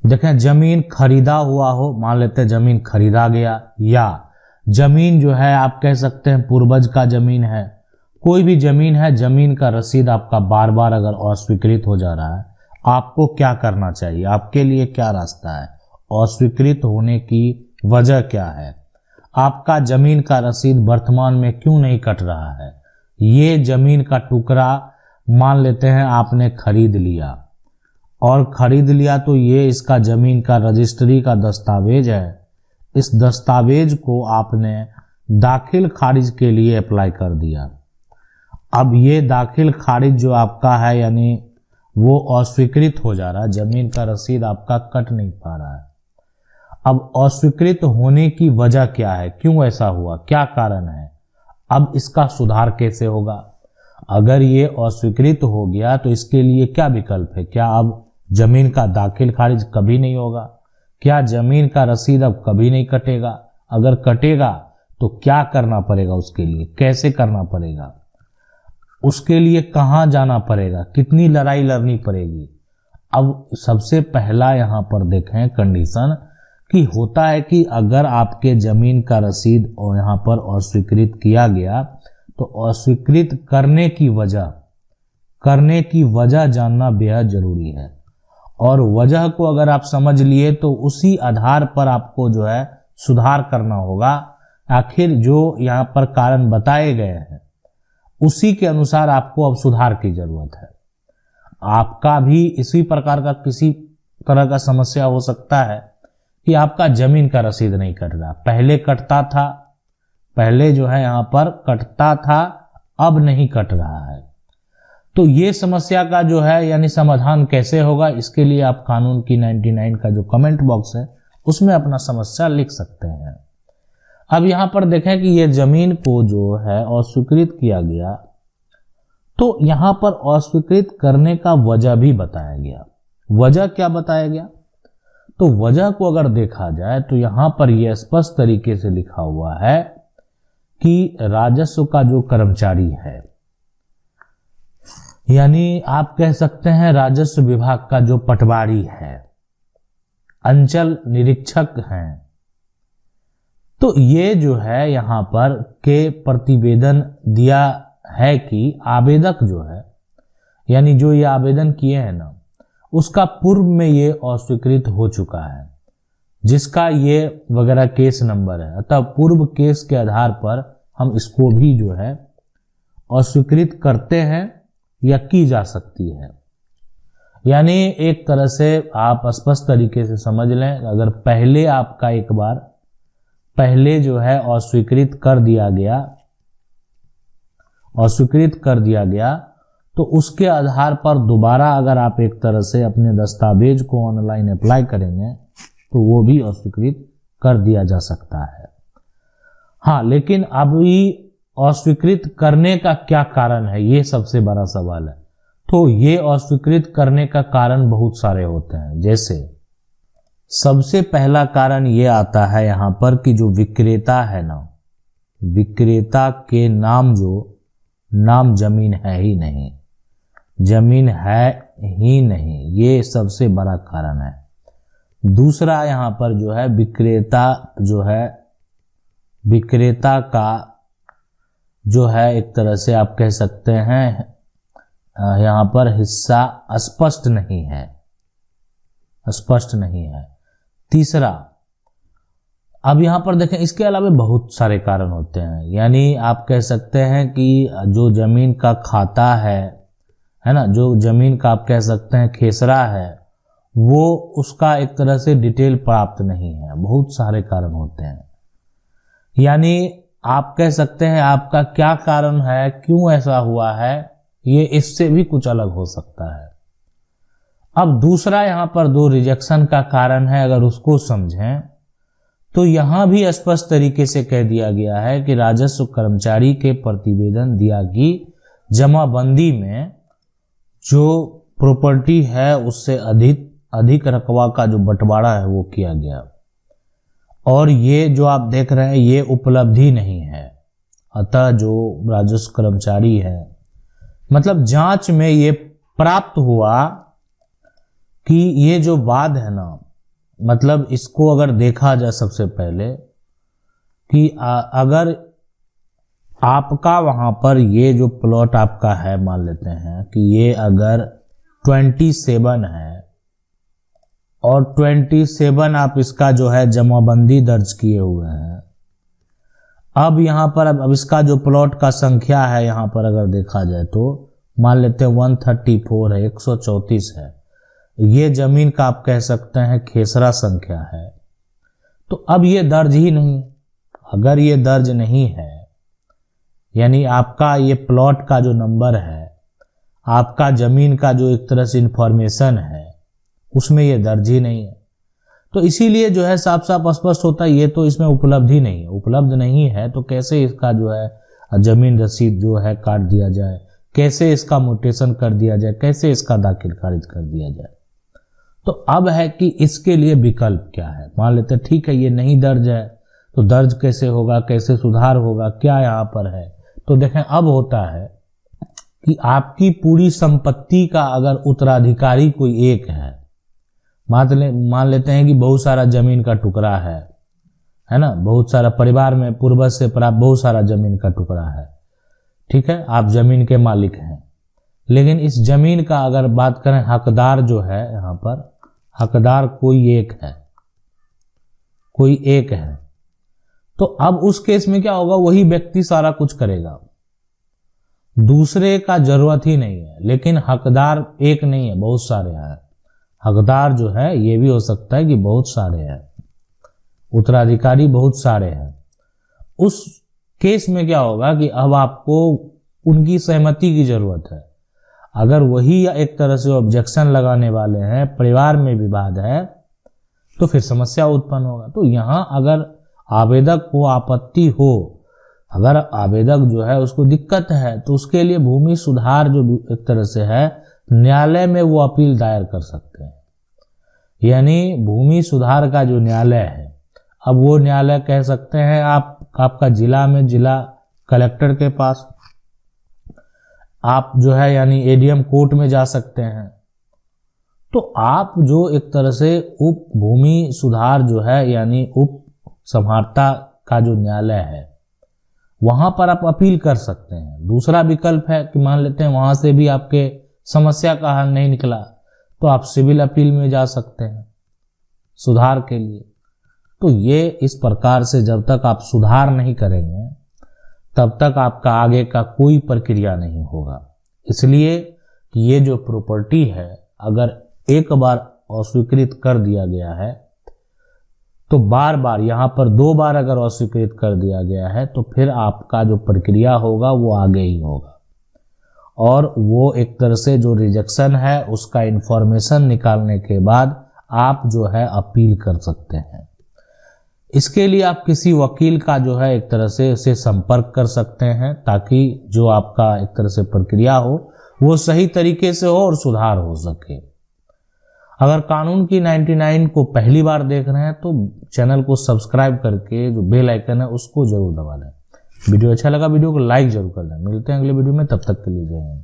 देखें जमीन खरीदा हुआ हो, मान लेते हैं जमीन खरीदा गया, या जमीन जो है आप कह सकते हैं पूर्वज का जमीन है, कोई भी जमीन है, जमीन का रसीद आपका बार बार अगर अस्वीकृत हो जा रहा है, आपको क्या करना चाहिए, आपके लिए क्या रास्ता है, अस्वीकृत होने की वजह क्या है, आपका जमीन का रसीद वर्तमान में क्यों नहीं कट रहा है। ये जमीन का टुकड़ा मान लेते हैं आपने खरीद लिया, और खरीद लिया तो ये इसका जमीन का रजिस्ट्री का दस्तावेज है, इस दस्तावेज को आपने दाखिल खारिज के लिए अप्लाई कर दिया। अब ये दाखिल खारिज जो आपका है यानी वो अस्वीकृत हो जा रहा है, जमीन का रसीद आपका कट नहीं पा रहा है। अब अस्वीकृत होने की वजह क्या है, क्यों ऐसा हुआ, क्या कारण है, अब इसका सुधार कैसे होगा। अगर ये अस्वीकृत हो गया तो इसके लिए क्या विकल्प है, क्या अब जमीन का दाखिल खारिज कभी नहीं होगा, क्या जमीन का रसीद अब कभी नहीं कटेगा, अगर कटेगा तो क्या करना पड़ेगा, उसके लिए कैसे करना पड़ेगा, उसके लिए कहाँ जाना पड़ेगा, कितनी लड़ाई लड़नी पड़ेगी। अब सबसे पहला यहाँ पर देखें कंडीशन कि होता है कि अगर आपके जमीन का रसीद और यहाँ पर अस्वीकृत किया गया तो अस्वीकृत करने की वजह जानना बेहद जरूरी है, और वजह को अगर आप समझ लिए तो उसी आधार पर आपको जो है सुधार करना होगा। आखिर जो यहाँ पर कारण बताए गए हैं उसी के अनुसार आपको अब सुधार की जरूरत है। आपका भी इसी प्रकार का किसी तरह का समस्या हो सकता है कि आपका जमीन का रसीद नहीं कट रहा, पहले कटता था, पहले जो है यहाँ पर कटता था, अब नहीं कट रहा है। तो ये समस्या का जो है यानी समाधान कैसे होगा, इसके लिए आप कानून की 99 का जो कमेंट बॉक्स है उसमें अपना समस्या लिख सकते हैं। अब यहाँ पर देखें कि ये जमीन को जो है अस्वीकृत किया गया, तो यहाँ पर अस्वीकृत करने का वजह भी बताया गया। वजह क्या बताया गया, तो वजह को अगर देखा जाए तो यहाँ पर यह स्पष्ट तरीके से लिखा हुआ है कि राजस्व का जो कर्मचारी है, यानी आप कह सकते हैं राजस्व विभाग का जो पटवारी है, अंचल निरीक्षक हैं, तो ये जो है यहाँ पर के प्रतिवेदन दिया है कि आवेदक जो है यानी जो ये आवेदन किए हैं ना, उसका पूर्व में ये अस्वीकृत हो चुका है, जिसका ये वगैरह केस नंबर है, अतः पूर्व केस के आधार पर हम इसको भी जो है अस्वीकृत करते हैं या की जा सकती है। यानी एक तरह से आप स्पष्ट तरीके से समझ लें, अगर पहले आपका एक बार पहले जो है अस्वीकृत कर दिया गया तो उसके आधार पर दोबारा अगर आप एक तरह से अपने दस्तावेज को ऑनलाइन अप्लाई करेंगे तो वो भी अस्वीकृत कर दिया जा सकता है। हाँ, लेकिन अभी अस्वीकृत करने का क्या कारण है, ये सबसे बड़ा सवाल है। तो ये अस्वीकृत करने का कारण बहुत सारे होते हैं, जैसे सबसे पहला कारण ये आता है यहाँ पर कि जो विक्रेता है ना, विक्रेता के नाम नाम जमीन है ही नहीं, जमीन है ही नहीं, ये सबसे बड़ा कारण है। दूसरा यहाँ पर जो है विक्रेता का जो है एक तरह से आप कह सकते हैं यहाँ पर हिस्सा स्पष्ट नहीं है। तीसरा, अब यहाँ पर देखें इसके अलावा बहुत सारे कारण होते हैं, यानी आप कह सकते हैं कि जो जमीन का खाता है ना, जो जमीन का आप कह सकते हैं खेसरा है, वो उसका एक तरह से डिटेल प्राप्त नहीं है। बहुत सारे कारण होते हैं, यानी आप कह सकते हैं आपका क्या कारण है, क्यों ऐसा हुआ है, ये इससे भी कुछ अलग हो सकता है। अब दूसरा यहाँ पर दो रिजेक्शन का कारण है, अगर उसको समझें तो यहाँ भी स्पष्ट तरीके से कह दिया गया है कि राजस्व कर्मचारी के प्रतिवेदन दिया कि जमाबंदी में जो प्रॉपर्टी है उससे अधिक रकबा का जो बंटवारा है वो किया गया, और ये जो आप देख रहे हैं ये उपलब्धि नहीं है। अतः जो राजस्व कर्मचारी है, मतलब जांच में ये प्राप्त हुआ कि ये जो वाद है ना, मतलब इसको अगर देखा जाए सबसे पहले कि अगर आपका वहां पर ये जो प्लॉट आपका है, मान लेते हैं कि ये अगर 27 है और 27 आप इसका जो है जमाबंदी दर्ज किए हुए हैं। अब यहाँ पर अब इसका जो प्लॉट का संख्या है यहाँ पर अगर देखा जाए तो मान लेते हैं 134 है, 134 है। ये जमीन का आप कह सकते हैं खेसरा संख्या है। तो अब ये दर्ज ही नहीं। अगर ये दर्ज नहीं है यानी आपका ये प्लॉट का जो नंबर है, आपका जमीन का जो एक तरह से इंफॉर्मेशन है, उसमें ये दर्ज ही नहीं है। तो इसीलिए जो है साफ साफ स्पष्ट होता है ये तो इसमें उपलब्ध ही नहीं है। उपलब्ध नहीं है तो कैसे इसका जो है जमीन रसीद जो है काट दिया जाए, कैसे इसका म्यूटेशन कर दिया जाए, कैसे इसका दाखिल खारिज कर दिया जाए। तो अब है कि इसके लिए विकल्प क्या है। मान लेते हैं ठीक है ये नहीं दर्ज है, तो दर्ज कैसे होगा, कैसे सुधार होगा, क्या यहाँ पर है। तो देखें अब होता है कि आपकी पूरी संपत्ति का अगर उत्तराधिकारी कोई एक है, मान लेते हैं कि बहुत सारा जमीन का टुकड़ा है ना, बहुत सारा परिवार में पूर्वज से प्राप्त बहुत सारा जमीन का टुकड़ा है, ठीक है, आप जमीन के मालिक हैं। लेकिन इस जमीन का अगर बात करें हकदार जो है, यहाँ पर हकदार कोई एक है, कोई एक है। तो अब उस केस में क्या होगा, वही व्यक्ति सारा कुछ करेगा, दूसरे का जरूरत ही नहीं है। लेकिन हकदार एक नहीं है, बहुत सारे हैं। हकदार जो है ये भी हो सकता है कि बहुत सारे हैं, उत्तराधिकारी बहुत सारे हैं। उस केस में क्या होगा कि अब आपको उनकी सहमति की जरूरत है। अगर वही एक तरह से ऑब्जेक्शन लगाने वाले हैं, परिवार में विवाद है, तो फिर समस्या उत्पन्न होगा। तो यहाँ अगर आवेदक को आपत्ति हो, अगर आवेदक जो है उसको दिक्कत है, तो उसके लिए भूमि सुधार जो एक तरह से है न्यायालय में वो अपील दायर कर सकते हैं। यानी भूमि सुधार का जो न्यायालय है, अब वो न्यायालय कह सकते हैं आपका जिला में जिला कलेक्टर के पास, आप जो है यानी एडीएम कोर्ट में जा सकते हैं। तो आप जो एक तरह से उप भूमि सुधार जो है यानी उप समाहर्ता का जो न्यायालय है वहां पर आप अपील कर सकते हैं। दूसरा विकल्प है कि मान लेते हैं वहां से भी आपके समस्या का हल नहीं निकला, तो आप सिविल अपील में जा सकते हैं सुधार के लिए। तो ये इस प्रकार से जब तक आप सुधार नहीं करेंगे तब तक आपका आगे का कोई प्रक्रिया नहीं होगा। इसलिए ये जो प्रॉपर्टी है अगर एक बार अस्वीकृत कर दिया गया है तो बार बार, यहाँ पर 2 बार अगर अस्वीकृत कर दिया गया है तो फिर आपका जो प्रक्रिया होगा वो आगे ही होगा। और वो एक तरह से जो रिजेक्शन है उसका इंफॉर्मेशन निकालने के बाद आप जो है अपील कर सकते हैं। इसके लिए आप किसी वकील का जो है एक तरह से उसे संपर्क कर सकते हैं ताकि जो आपका एक तरह से प्रक्रिया हो वो सही तरीके से हो और सुधार हो सके। अगर कानून की 99 को पहली बार देख रहे हैं तो चैनल को सब्सक्राइब करके जो बेल आइकन है उसको जरूर दबा लें। वीडियो अच्छा लगा वीडियो को लाइक जरूर कर दें। मिलते हैं अगले वीडियो में, तब तक के लिए जय हिंद।